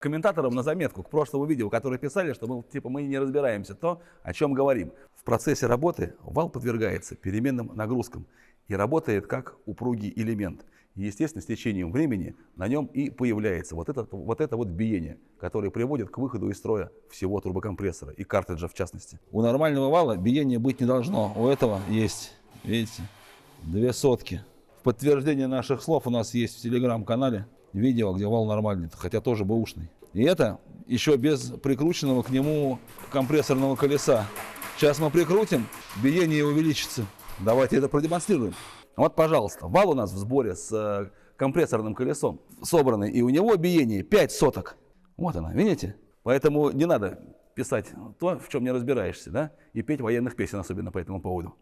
комментаторам на заметку к прошлому видео, которые писали, что мы не разбираемся то, о чем говорим. В процессе работы вал подвергается переменным нагрузкам и работает как упругий элемент. И, естественно, с течением времени на нем и появляется вот это биение, которое приводит к выходу из строя всего турбокомпрессора и картриджа в частности. У нормального вала биения быть не должно. У этого есть, видите, 2 сотки. В подтверждение наших слов у нас есть в телеграм-канале видео, где вал нормальный, хотя тоже бэушный. И это еще без прикрученного к нему компрессорного колеса. Сейчас мы прикрутим, биение увеличится. Давайте это продемонстрируем. Вот, пожалуйста, вал у нас в сборе с компрессорным колесом собранный, и у него биение 5 соток. Вот она, видите? Поэтому не надо писать то, в чем не разбираешься, да? И петь военных песен, особенно по этому поводу.